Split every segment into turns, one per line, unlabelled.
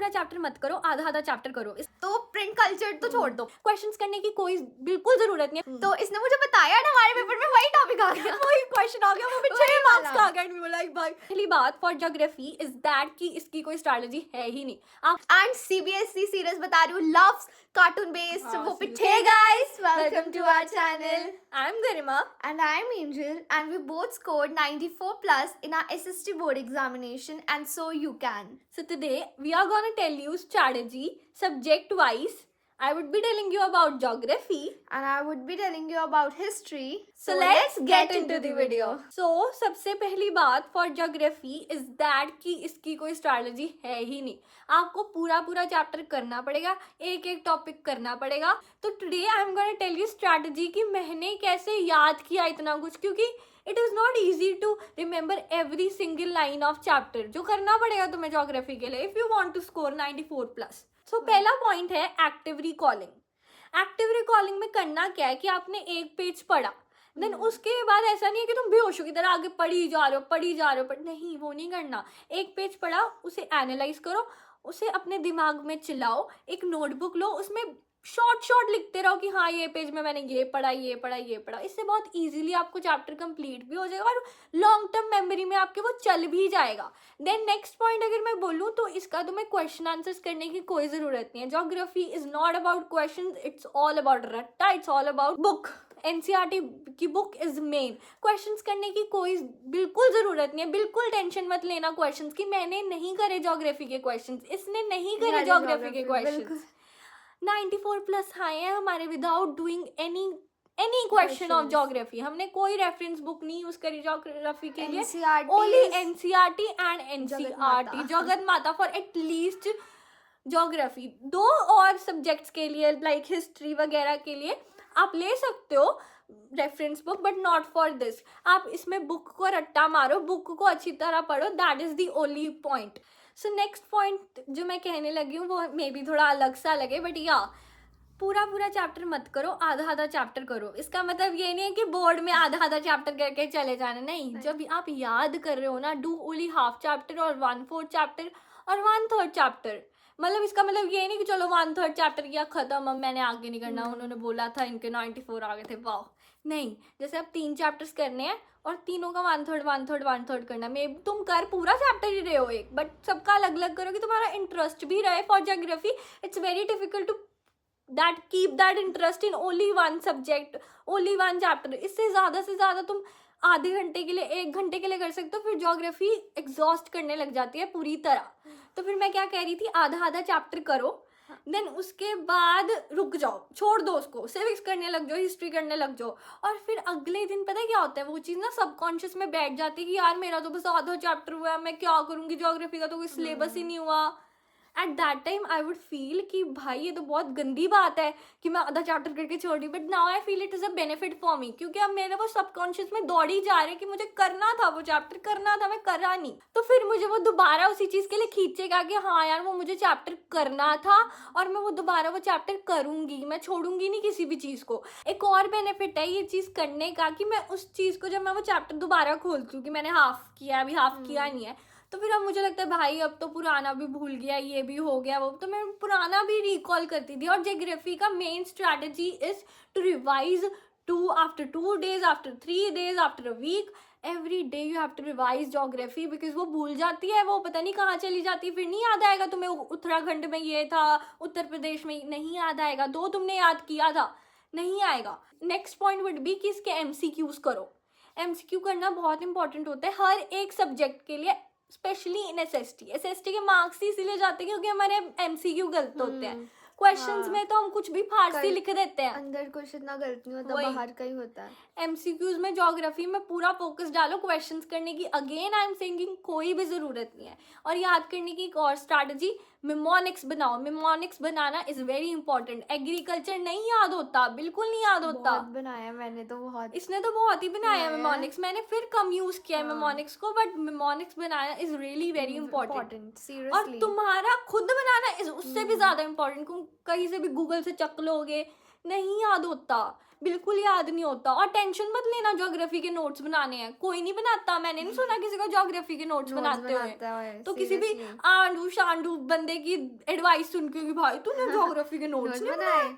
पूरा चैप्टर मत करो, आधा आधा चैप्टर करो।
तो प्रिंट कल्चर तो छोड़ दो,
क्वेश्चंस करने की कोई बिल्कुल जरूरत नहीं है।
तो इसने मुझे बताया ना हमारे पेपर में वही टॉपिक आ गया,
वही क्वेश्चन आ गया, वो भी 6
वाला।
मार्क्स का आ गया। एंड वी वर लाइक भाई, पहली बात फॉर ज्योग्राफी इज दैट कि इसकी कोई स्ट्रेटजी है ही नहीं। आप
एंड सीबीएसई सीरीज बता रही हूँ, लव्स कार्टून बेस्ड, वो पिट। Hey guys, welcome to our channel.
I am Garima
And I'm Angel, and we both scored 94 plus in our SST board examination, and so you can.
So today we are gonna tell you strategy subject wise. I would be telling you about geography.
And I would be telling you about history.
So let's get into the video. So सबसे पहली बात for geography is that कि इसकी कोई strategy है ही नहीं। आपको पूरा पूरा चैप्टर करना पड़ेगा, एक एक टॉपिक करना पड़ेगा। तो today I am gonna tell you strategy कि मैंने कैसे याद किया इतना कुछ, क्योंकि it is not easy to remember every single line of chapter, जो करना पड़ेगा तुम्हें geography के लिए if you want to score 94 plus. So पहला पॉइंट है एक्टिव रिकॉलिंग। एक्टिव रिकॉलिंग में करना क्या है कि आपने एक पेज पढ़ा, देन उसके बाद ऐसा नहीं है कि तुम बेहोशों की तरह आगे पढ़ी जा रहे हो, नहीं, वो नहीं करना। एक पेज पढ़ा, उसे एनालाइज करो, उसे अपने दिमाग में चिल्लाओ, एक नोटबुक लो, उसमें शॉर्ट लिखते रहो कि हाँ ये पेज में मैंने ये पढ़ा। इससे बहुत इजीली आपको चैप्टर कंप्लीट भी हो जाएगा और लॉन्ग टर्म मेमोरी में आपके वो चल भी जाएगा। देन नेक्स्ट पॉइंट अगर मैं बोलूँ तो इसका तुम्हें क्वेश्चन आंसर्स करने की कोई ज़रूरत नहीं है। Geography is not about question, it's all about रट्टा, it's all about book. NCERT की बुक इज मेन। क्वेश्चंस करने की कोई बिल्कुल ज़रूरत नहीं है, बिल्कुल टेंशन मत लेना क्वेश्चंस की मैंने नहीं करे ज्योग्राफी के क्वेश्चंस, इसने नहीं करे ज्योग्राफी के क्वेश्चंस। 94 प्लस आए हैं हमारे without doing any question of geography. हमने कोई रेफरेंस बुक नहीं यूज करी ज्योग्राफी के लिए, ओनली एनसीईआरटी एंड एनसीईआरटी जगत माता फॉर एटलीस्ट ज्योग्राफी। दो और सब्जेक्ट्स के लिए लाइक हिस्ट्री वगैरह के लिए आप ले सकते हो reference book, but not for this. आप इसमें बुक को रट्टा मारो, बुक को अच्छी तरह पढ़ो, that is the only point. So next point जो मैं कहने लगी हूँ वो मे बी थोड़ा अलग सा लगे, बट या पूरा चैप्टर मत करो, आधा आधा चैप्टर करो। इसका मतलब ये नहीं है कि बोर्ड में आधा आधा चैप्टर करके चले जाना, नहीं। जब आप याद कर रहे हो ना, डू ओनली हाफ चैप्टर और 1/4 चैप्टर और 1/3 चैप्टर। मतलब इसका मतलब ये नहीं कि चलो 1/3 चैप्टर किया खत्म, अब मैंने आगे नहीं करना, उन्होंने बोला था इनके 94 आ गए थे, वाह। नहीं, जैसे अब 3 चैप्टर्स करने हैं और तीनों का 1/3 करना। मे तुम कर पूरा चैप्टर ही रहे हो एक, बट सबका अलग अलग करो कि तुम्हारा इंटरेस्ट भी रहे। For geography it's very difficult to that keep that interest in only one subject, only one chapter. इससे ज़्यादा तुम आधे घंटे के लिए, 1 घंटे के लिए कर सकते हो, फिर ज्योग्राफी एग्जॉस्ट करने लग जाती है पूरी तरह। तो फिर मैं क्या कह रही थी, आधा आधा चैप्टर करो, देन उसके बाद रुक जाओ, छोड़ दो उसको, सिविक्स करने लग जाओ, हिस्ट्री करने लग जाओ। और फिर अगले दिन पता है क्या होता है, वो चीज़ ना सबकॉन्शियस में बैठ जाती है कि यार मेरा तो बस आधा चैप्टर हुआ है, मैं क्या करूँगी, ज्योग्राफी का तो कोई सिलेबस ही नहीं हुआ। At that time I would feel कि भाई ये तो बहुत गंदी बात है कि मैं आधा चैप्टर करके छोड़ दी, but now I feel it is a benefit for me, क्योंकि अब मेरे वो सबकॉन्शियस में दौड़ ही जा रहे कि मुझे करना था, वो चैप्टर करना था, मैं करा नहीं। तो फिर मुझे वो दोबारा उसी चीज़ के लिए खींचेगा कि हाँ यार वो मुझे चैप्टर करना था और मैं वो दोबारा वो चैप्टर करूँगी, मैं छोड़ूंगी नहीं किसी भी चीज़ को। एक और बेनिफिट है ये चीज़ करने का कि मैं उस चीज़ को जब मैं वो चैप्टर दोबारा खोलती हूँ कि मैंने हाफ किया, अभी हाफ किया नहीं है, तो फिर अब मुझे लगता है भाई अब तो पुराना भी भूल गया, ये भी हो गया वो, तो मैं पुराना भी रिकॉल करती थी। और ज्योग्राफी का main strategy is to revise after 2 days, after 3 days, after a week, every day you have to revise geography, because वो भूल जाती है, वो पता नहीं कहाँ चली जाती है, फिर नहीं याद आएगा तुम्हें उत्तराखंड में ये था, उत्तर प्रदेश में नहीं याद आएगा, दो तुमने याद किया था, नहीं आएगा। नेक्स्ट पॉइंट वुड बी कि इसके MCQs करो। MCQ करना बहुत इंपॉर्टेंट होता है हर एक सब्जेक्ट के लिए, स्पेशली इन एसएसटी के मार्क्स ही इसीलिए जाते हैं क्योंकि हमारे MCQ गलत होते हैं। क्वेश्चंस में तो हम कुछ भी फारसी लिख देते हैं,
अंदर कुछ इतना गलत नहीं होता, बाहर का ही होता है।
MCQs में ज्योग्राफी में पूरा फोकस डालो क्वेश्चंस करने की। अगेन आई एम सेइंग कोई भी ज़रूरत नहीं है। और याद करने की एक और स्ट्रैटेजी, मिमोनिक्स बनाओ। मिमोनिक्स बनाना इज़ वेरी इंपॉर्टेंट। एग्रीकल्चर नहीं याद होता, बिल्कुल नहीं याद होता।
बहुत बनाया मैंने तो, बहुत,
इसने तो बहुत ही बनाया मिमोनिक्स, मैंने फिर कम यूज़ किया है मिमोनिक्स को, बट मिमोनिक्स बनाना is really very important.
Seriously.
और तुम्हारा खुद बनाना इज उससे भी ज़्यादा इंपॉर्टेंट। कहीं से भी गूगल से चक लोगे नहीं याद होता, बिल्कुल याद नहीं होता। और टेंशन मत लेना, ज्योग्राफी के नोट्स बनाने हैं, कोई नहीं बनाता, मैंने नहीं सुना किसी को ज्योग्राफी के नोट्स बनाते हुए। तो किसी भी आंडू शांडू बंदे की एडवाइस सुन के कि भाई तूने ज्योग्राफी के नोट्स नहीं बनाए,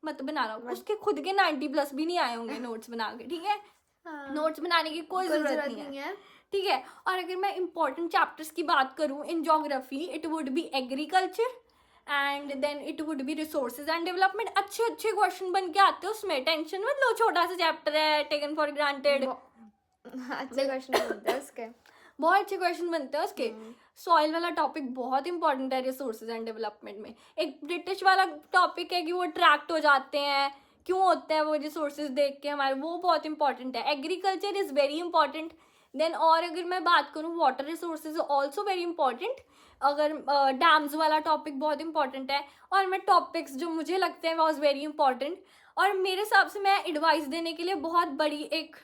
मत बना रहा। उसके खुद के 90+ भी नहीं आए होंगे नोट्स बना के, ठीक है। नोट्स बनाने की कोई जरूरत नहीं है, ठीक है। और अगर मैं इंपॉर्टेंट चैप्टर्स की बात करूं in geography, it would be agriculture and then it would be resources and development. अच्छे अच्छे क्वेश्चन बन के आते हैं उसमें, टेंशन मत लो, छोटा सा चैप्टर है, टेकन फॉर ग्रांटेड।
अच्छे क्वेश्चन बनते हैं उसके,
बहुत अच्छे क्वेश्चन बनते हैं उसके। सॉइल वाला टॉपिक बहुत इंपॉर्टेंट है रिसोर्सेज एंड डेवलपमेंट में। एक ब्रिटिश वाला टॉपिक है कि वो अट्रैक्ट हो जाते हैं, क्यों होते हैं वो रिसोर्सेज देख के हमारे, वो बहुत इंपॉर्टेंट है। Agriculture is very important. Then और अगर मैं बात करूँ, water resources also very important. अगर डैम्स वाला टॉपिक बहुत इंपॉर्टेंट है। और मैं टॉपिक्स जो मुझे लगते हैं वॉज वेरी इंपॉर्टेंट। और मेरे हिसाब से मैं एडवाइस देने के लिए बहुत बड़ी एक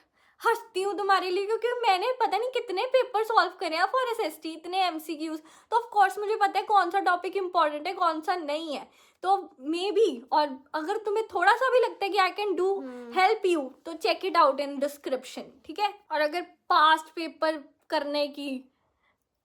हंसती हूँ तुम्हारे लिए, क्योंकि मैंने पता नहीं कितने पेपर सॉल्व करे हैं फॉर एसएसटी, इतने एमसीक्यूज। तो ऑफ कोर्स मुझे पता है कौन सा टॉपिक इंपॉर्टेंट है कौन सा नहीं है। तो मे बी, और अगर तुम्हें थोड़ा सा भी लगता है कि I can do help you, तो check it out in description, ठीक है। और अगर पास्ट पेपर करने की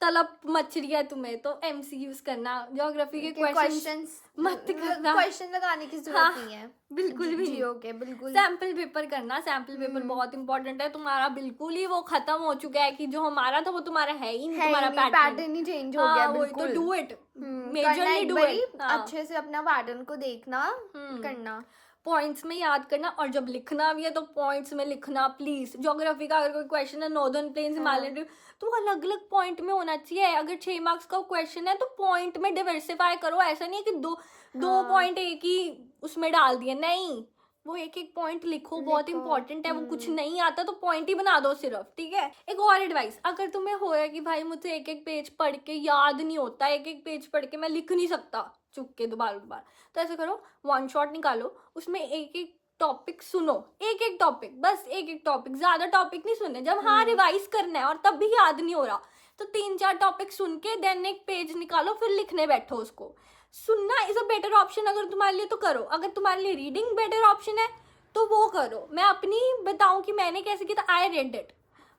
तलब मच रही है तुम्हें, तो एमसीक्यूज करना, ज्योग्राफी के क्वेश्चंस मत करना,
क्वेश्चन लगाने की जरूरत नहीं है,
बिल्कुल भी नहीं।
ओके, बिल्कुल
सैम्पल पेपर करना, सैम्पल पेपर बहुत इंपॉर्टेंट है। तुम्हारा बिल्कुल ही वो खत्म हो चुका है कि जो हमारा था वो तुम्हारा है ही नहीं, तुम्हारा पैटर्न
ही चेंज हो गया,
बिल्कुल। तो do it,
majorly do it, अच्छे से अपना पैटर्न को देखना, करना,
पॉइंट्स में याद करना। और जब लिखना भी है तो पॉइंट्स में लिखना प्लीज। ज्योग्राफी का अगर कोई क्वेश्चन है नॉर्दर्न प्लेन्स, हिमालयन, तो अलग अलग पॉइंट में होना चाहिए। अगर 6 मार्क्स का क्वेश्चन है तो पॉइंट में डिवर्सिफाई करो, ऐसा नहीं है कि दो पॉइंट एक ही उसमें डाल दिए, नहीं, वो एक एक पॉइंट लिखो, बहुत इंपॉर्टेंट है वो। कुछ नहीं आता तो पॉइंट ही बना दो सिर्फ, ठीक है। एक और एडवाइस, अगर तुम्हें हो रहा है कि भाई मुझे एक एक पेज पढ़ के याद नहीं होता, एक एक पेज पढ़ के मैं लिख नहीं सकता चुप के दोबारा, तो ऐसे करो, वन शॉट निकालो, उसमें एक एक टॉपिक सुनो, एक एक टॉपिक, बस एक एक टॉपिक, ज्यादा टॉपिक नहीं सुनने। जब रिवाइज करना है और तब भी याद नहीं हो रहा, तो 3-4 टॉपिक सुन के देन एक पेज निकालो, फिर लिखने बैठो उसको। सुनना इज अ बेटर ऑप्शन अगर तुम्हारे लिए, तो करो। अगर तुम्हारे लिए रीडिंग बेटर ऑप्शन है तो वो करो। मैं अपनी बताऊं कि मैंने कैसे किया, आई रेड इट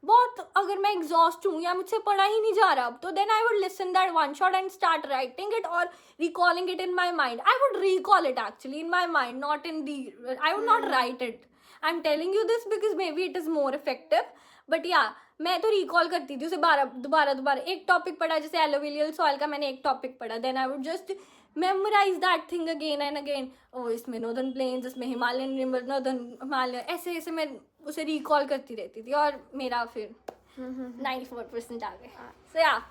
बहुत। अगर मैं एग्जॉस्ट हूँ या मुझसे पढ़ा ही नहीं जा रहा अब, तो then I would listen that one shot and start writing it और recalling it in my mind. I would recall it actually in my mind, not in the, I would not write it. I am telling you this because maybe it is more effective, but या मैं तो recall करती थी उसे दोबारा। एक topic पढ़ा, जैसे एलोविलियल सॉइल का मैंने एक टॉपिक पढ़ा, then I would just memorise that thing again and again. ओ इसमें नॉर्दर्न प्लेन्स, इसमें हिमालयन, नॉर्दर्न हिमालय, ऐसे मैं उसे रिकॉल करती रहती थी और मेरा फिर 94% आ गए। सो या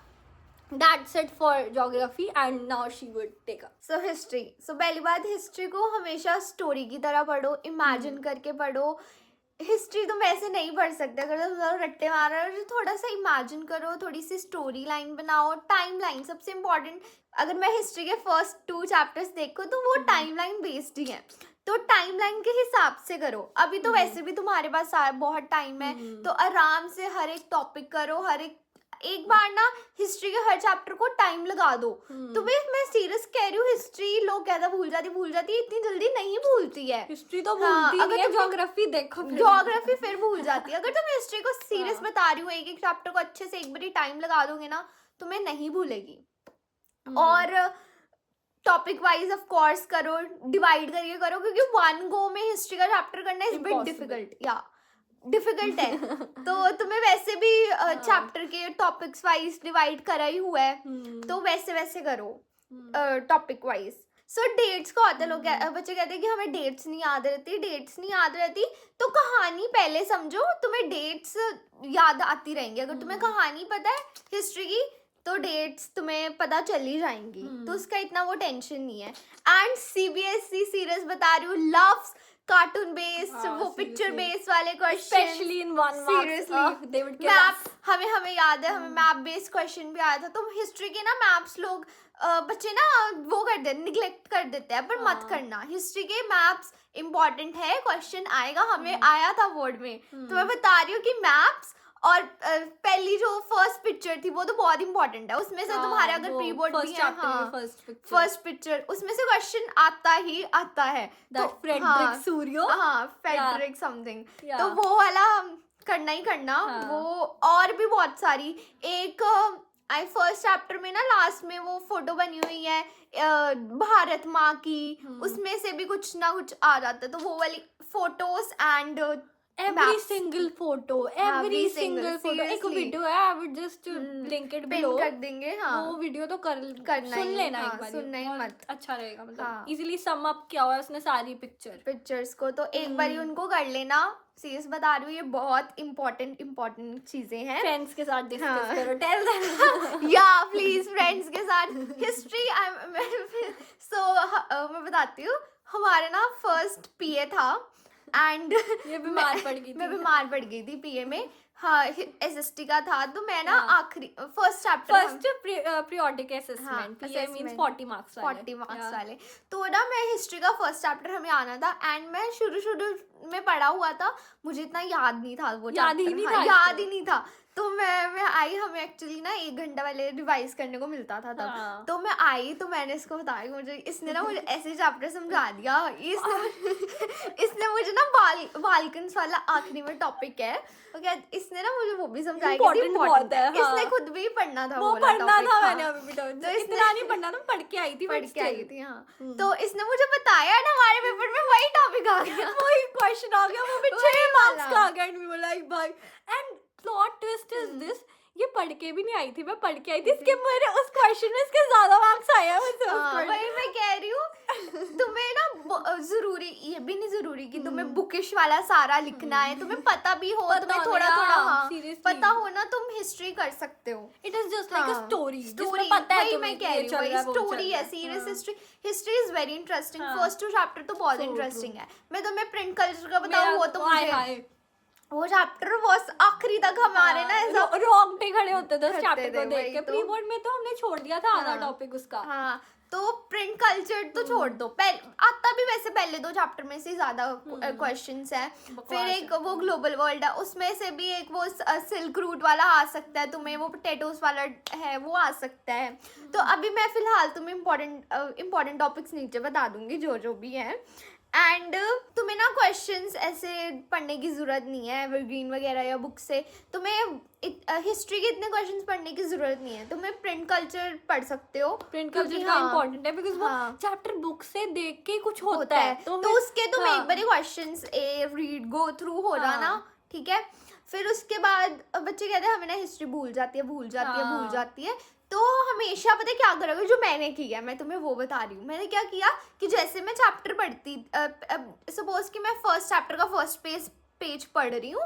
that's it for geography and now she would take up.
So history. So पहली बात, हिस्ट्री को हमेशा स्टोरी की तरह पढ़ो, इमेजिन करके पढ़ो। हिस्ट्री तुम ऐसे नहीं पढ़ सकते, अगर तुम रट्टे मार रहे हो, थोड़ा सा इमेजिन करो, थोड़ी सी स्टोरी लाइन बनाओ। टाइम लाइन सबसे इम्पॉर्टेंट। अगर मैं हिस्ट्री के फर्स्ट 2 चैप्टर्स देखूँ तो वो टाइम लाइन बेस्ड ही है, तो टाइम लाइन के हिसाब से करो। अभी तो वैसे भी तुम्हारे पास बहुत टाइम है, तो आराम से हर एक टॉपिक करो, हर एक बार ना हिस्ट्री के हर चैप्टर को टाइम लगा दो। तो मैं सीरियस कह रही हूँ, हिस्ट्री लोग कहता भूल जाती है, इतनी जल्दी नहीं भूलती है।
हिस्ट्री तो भूलती नहीं है, ज्योग्राफी देखो,
ज्योग्राफी फिर भूल जाती है। अगर तुम हिस्ट्री को सीरियस बता रही हो, एक एक चैप्टर को अच्छे से एक बार टाइम लगा दोगे ना, तुम्हें नहीं भूलेगी। और टॉपिक वाइज ऑफ कोर्स करो, डिवाइड करके करो, क्योंकि वन गो में हिस्ट्री का चैप्टर करना इज बिट डिफिकल्ट है। तो तुम्हें वैसे भी चैप्टर के टॉपिक्स वाइज डिवाइड करा ही हुआ है, तो वैसे करो टॉपिक वाइज। सो डेट्स का होता है, लोग बच्चे कहते हैं कि हमें डेट्स नहीं याद रहती, तो कहानी पहले समझो, तुम्हें डेट्स याद आती रहेंगी। अगर तुम्हें कहानी पता है हिस्ट्री की, तो डेट्स तुम्हें पता चल ही जाएंगी, तो उसका इतना वो टेंशन नहीं है। एंड सीबीएसई सीरीज बता रही हूँ, लव्स कार्टून बेस्ड, वो पिक्चर बेस्ड वाले question,
specially in 1 marks they would
map. हमें याद है, हमें मैप बेस्ड क्वेश्चन भी आया था। तो हिस्ट्री के ना मैप्स लोग बच्चे ना वो कर देते, निग्लेक्ट कर देते हैं, पर मत करना। हिस्ट्री के मैप्स इंपॉर्टेंट है, क्वेश्चन आएगा, हमें आया था बोर्ड में। तो मैं बता रही हूँ कि मैप्स और पहली जो फर्स्ट पिक्चर थी वो तो बहुत इंपॉर्टेंट है, उसमें से तुम्हारे अगर प्री बोर्ड भी है, फर्स्ट पिक्चर उसमें से क्वेश्चन आता ही आता है, तो
फ्रेडरिक सूर्यो,
फ्रेडरिक समथिंग, तो वो वाला करना ही करना। वो और भी बहुत सारी, एक आई फर्स्ट चैप्टर में ना लास्ट में वो फोटो बनी हुई है भारत माँ की, उसमें से भी कुछ ना कुछ आ जाता है, तो वो वाली photos and
every single photo, every single photo, एक वीडियो है, I would just link it below,
कर देंगे। हाँ,
वो वीडियो तो
करना
सुन
ही,
लेना
हाँ,
एक बार,
सुनना ही मत,
अच्छा रहेगा, मतलब
हाँ,
इजीली सम अप किया हुआ है उसने सारी पिक्चर्स
को, तो एक बार उनको कर लेना, सीरियस बता रही हूँ, ये बहुत इम्पोर्टेंट चीजें हैं, फ्रेंड्स के साथ डिस्कस करो, टेल देम या प्लीज फ्रेंड्स के साथ। हिस्ट्री सो मैं बताती हूँ, हमारे ना फर्स्ट पीए था एंड
ये बीमार पड़ गई थी,
मैं बीमार पड़ गई थी पीए में, हाँ एसएसटी का था, तो मैं ना आखिरी फर्स्ट
पीरियोडिक असेसमेंट, पीए मींस 40 मार्क्स
वाले, तो ना मैं हिस्ट्री का फर्स्ट चैप्टर हमें आना था एंड मैं शुरू में पढ़ा हुआ था, मुझे इतना याद नहीं था, वो याद ही नहीं था, तो मैं आई, हमें एक्चुअली ना 1 घंटा पहले रिवाइज करने को मिलता था तब, तो मैं आई, तो मैंने इसको बताया, मुझे इसने ना मुझे ऐसे चैप्टर समझा दिया, इसने मुझे ना बाल्कन्स वाला आखिरी में टॉपिक है, ओके, इसने ना मुझे वो भी समझाया कि इम्पोर्टेंट है, इसने खुद भी पढ़ना था, वो पढ़ना था, मैंने अभी भी तो
इतना नहीं पढ़ना था, पढ़ के आई थी,
हाँ, तो इसने मुझे बताया ना, हमारे पेपर में वही टॉपिक आ गया,
वही क्वेश्चन आ गया, वो भी 6 मार्क्स का आ गया, एंड वी वर लाइक भाई, and plot twist is this, ये पढ़ के भी नहीं आई थी, मैं पढ़ के आई थी, इसके मेरे उस क्वेश्चन में इसके ज्यादा मार्क्स आए हैं मुझसे,
वही मैं कह रही हूँ, तुम्हें ना जरूरी, ये भी नहीं जरूरी कि तुम्हें बुकिश वाला सारा लिखना है, तुम्हें पता भी हो, तुम्हें थोड़ा हाँ पता हो ना, तुम हिस्ट्री कर सकते हो,
it is just like a story,
पता है, मैं कह रही हूँ स्टोरी है, serious history is very interesting, first 2 chapter तो बहुत इंटरेस्टिंग है, मैं तुम्हें प्रिंट कल्चर का बताऊँ, वो तो मुझे वो चैप्टर वो आखिरी तक हमारे ना ऐसा
रोंगटे खड़े होते थे चैप्टर को देख के, प्री बोर्ड में तो हमने छोड़ दिया था आधा टॉपिक उसका,
हाँ, तो प्रिंट कल्चर तो छोड़ दो, आता भी वैसे पहले 2 चैप्टर में से ज्यादा क्वेश्चंस हैं, फिर एक वो ग्लोबल वर्ल्ड है, उसमें से भी एक वो सिल्क रूट वाला आ सकता है, तुम्हें वो पोटैटोस वाला है वो आ सकता है, तो अभी मैं फिलहाल तुम्हें इम्पोर्टेंट टॉपिक्स नीचे बता दूंगी जो भी है, एंड तुम्हें ना क्वेश्चंस ऐसे पढ़ने की जरूरत नहीं है एवरग्रीन वगैरह या बुक से, तुम्हें हिस्ट्री के इतने क्वेश्चंस पढ़ने की जरूरत नहीं है, तुम्हें प्रिंट कल्चर पढ़ सकते हो,
प्रिंट कल्चर का इम्पोर्टेंट है, बिकॉज वो चैप्टर बुक से देख के कुछ होता है, तो
उसके तुम एक बार क्वेश्चंस रीड गो थ्रू हो जाना, ठीक है, फिर उसके बाद बच्चे कहते हैं हमें ना हिस्ट्री भूल जाती है, तो हमेशा पता है क्या करोगे, जो मैंने किया मैं तुम्हें वो बता रही हूँ, मैंने क्या किया कि जैसे मैं चैप्टर पढ़ती, सपोज कि मैं फर्स्ट चैप्टर का फर्स्ट पेज पढ़ रही हूँ,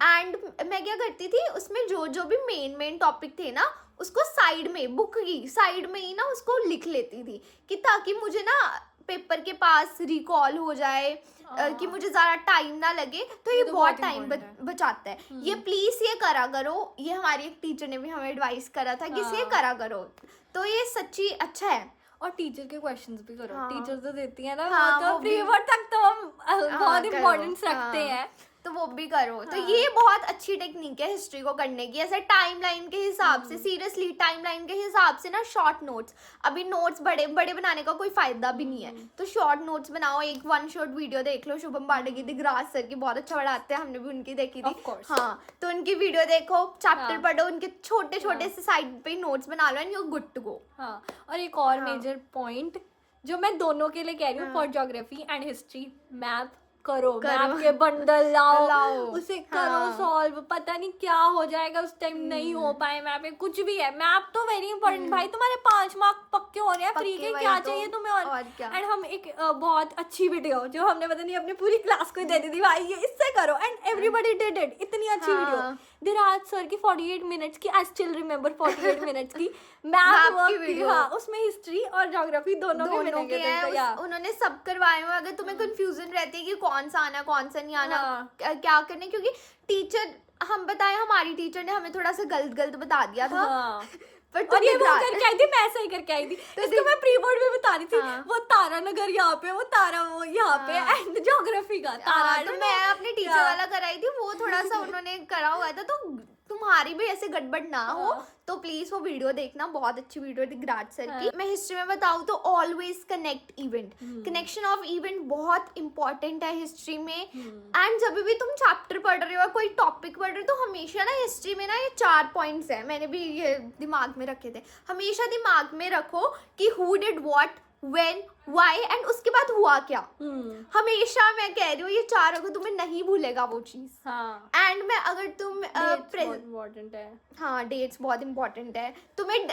एंड मैं क्या करती थी, उसमें जो भी मेन टॉपिक थे ना, उसको साइड में, बुक की साइड में ही ना उसको लिख लेती थी, कि ताकि मुझे ना पेपर के पास रिकॉल हो जाए, कि मुझे ज़्यादा टाइम ना लगे, तो ये बहुत टाइम बचाता है, ये प्लीज़ ये करा करो, ये हमारी एक टीचर ने भी हमें एडवाइस करा था कि इसे करा करो, तो ये सच्ची अच्छा है,
और टीचर के क्वेश्चंस भी करो, टीचर तो देती है ना, तो प्री बोर्ड तक तो हम बहुत इंपॉर्टेंस रखते हैं,
तो वो भी करो, तो ये बहुत अच्छी टेक्निक है हिस्ट्री को करने की, ऐसे टाइमलाइन के हिसाब से, सीरियसली टाइमलाइन के हिसाब से ना, शॉर्ट नोट्स, अभी नोट्स बड़े बनाने का कोई फायदा भी नहीं है, तो शॉर्ट नोट्स बनाओ, एक 1 शॉर्ट वीडियो देख लो, शुभम पांडे की, दिग्राज सर की बहुत अच्छा पढ़ाते हैं, हमने भी उनकी देखी थी, हाँ, तो उनकी वीडियो देखो, चैप्टर पढ़ो, उनके छोटे से साइड पे नोट्स बना लो, and you good to go.
हाँ, और एक और मेजर पॉइंट जो मैं दोनों के लिए कह रही हूँ, for geography and history, math करो, मैप के बंडल लाओ, उसे करो सॉल्व, पता नहीं क्या हो जाएगा उस टाइम, नहीं हो पाए मैप में, कुछ भी है, मैप तो वेरी इंपॉर्टेंट भाई, तुम्हारे 5 मार्क पक्के हो रहे हैं, फ्री के क्या चाहिए तुम्हें, और एंड हम एक बहुत अच्छी वीडियो जो हमने पता नहीं अपने पूरी क्लास को दे दी थी भाई, ये इससे करो, एंड एवरीबॉडी डिड इट, इतनी अच्छी वीडियो, दिराज सर की 48 मिनट्स की, आई स्टिल रिमेम्बर 48 मिनट्स की मैप की, हाँ, उसमें हिस्ट्री और ज्योग्राफी दोनों के हैं,
उन्होंने सब करवाए हुए, अगर तुम्हें कंफ्यूजन रहती है कि कौन सा आना कौन सा नहीं आना, क्या करने, क्योंकि टीचर, हम बताएं हमारी टीचर ने हमें थोड़ा सा गलत बता दिया था, पर
और ये वो
गुजरात-
करके आई थी, मैं सही करके आई थी। इसको मैं प्री बोर्ड में बता रही थी,
हाँ।
वो तारा नगर यहाँ पे, वो तारा वो यहाँ पे,
हाँ।
एंड ज्योग्राफी का तारा।
तो मैं अपने टीचर वाला कराई थी, वो थोड़ा सा उन्होंने करा हुआ था, तो तुम्हारी भी ऐसे गड़बड़ ना हो तो प्लीज वो वीडियो देखना, बहुत अच्छी वीडियो थी विराट सर की। मैं हिस्ट्री में बताऊँ तो always connect event, connection of event बहुत इंपॉर्टेंट है हिस्ट्री में। एंड जब भी तुम चैप्टर पढ़ रहे हो, कोई टॉपिक पढ़ रहे हो, तो हमेशा ना हिस्ट्री में ना ये 4 पॉइंट्स है, मैंने भी ये दिमाग में रखे थे। हमेशा दिमाग में रखो कि who did what, when, why, and उसके बाद हुआ क्या। हमेशा मैं कह रही हूँ ये 4 अगर तुम्हें नहीं भूलेगा वो चीज।
हाँ,
एंड मैं अगर तुम
इम्पोर्टेंट है।
हाँ, डेट्स बहुत इंपॉर्टेंट है। तुम्हें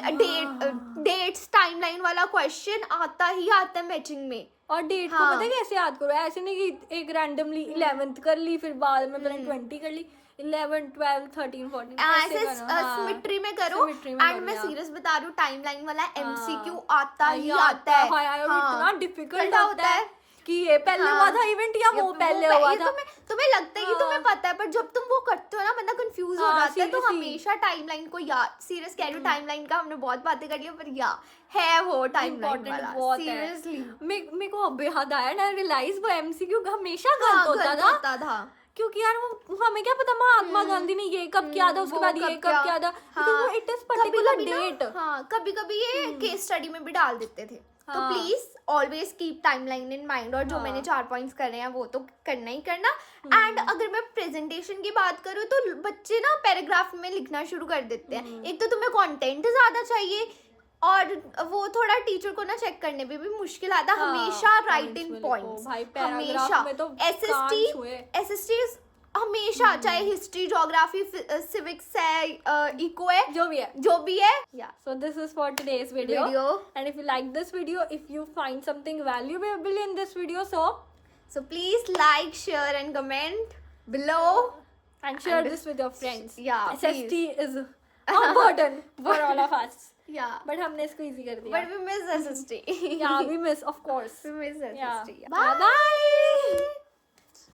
डेट्स टाइमलाइन वाला क्वेश्चन आता ही आता है मैचिंग में।
और डेट को
हाँ।
पता है कैसे याद करो, ऐसे नहीं कि एक रैंडमली 11th कर ली, फिर बाद में पता 20 कर ली, 11, 12, 13, 14
ऐसे सिमेट्री में करो।
Symmetry में
एंड
करो,
मैं
yeah.
सीरियस बता रही हूँ, टाइमलाइन वाला MCQ
हाँ।
आता ही आता है।
इतना डिफिकल्ट
कैसा
होता है कि ये पहले हुआ था इवेंट या वो पहले हुआ था।
तुम्हें लगता है कि तुम्हें पता है, पर जब तुम वो करते हो ना बंदा कंफ्यूज हो
हाँ,
जाता है। तो
seriously।
हमेशा टाइमलाइन को याद, सीरियस कह रही हूँ, टाइमलाइन का हमने बहुत बातें कर ली, पर या है वो टाइमलाइन
Important
वाला
बहुत है।
सीरियसली।
मेरे को अब याद आया ना, रियलाइज वो MCQ हमेशा गलत होता था, क्योंकि यार वो हमें क्या पता महात्मा गांधी ने ये कब किया था, उसके
वो
बाद ये
कब
कब किया था,
हाँ,
इट इज पर्टिकुलर
कभी-कभी ना-
डेट।
हाँ, कभी-कभी ये केस स्टडी में भी डाल देते थे। तो
हाँ।
Please always keep timeline in mind. और जो
हाँ।
मैंने 4 पॉइंट्स करे हैं वो तो करना ही करना। एंड अगर मैं प्रेजेंटेशन की बात करूँ तो बच्चे ना पैराग्राफ में लिखना शुरू कर देते हैं। एक तो तुम्हें कंटेंट ज्यादा चाहिए, और वो थोड़ा टीचर को ना चेक करने में भी मुश्किल आता है।
हाँ,
हमेशा राइट
points
इन
में लिखो।
पॉइंट्स,
भाई
हमेशा।
पैराग्राफ में तो कान छुए।
SST हमेशा, चाहे हिस्ट्री, ज्योग्राफी, सिविक्स है, इको है,
जो भी है।
जो भी है। या
So this is for today's video. And if you like this video, if you find something valuable in this video,
So please like, share and comment below.
and share
And
this with your friends.
Yeah,
SST is important for all of us.
Yeah.
But हमने इसको easy कर दिया.
But we miss SST.
Yeah, we miss, of course.
We miss SST.
Yeah.
Bye.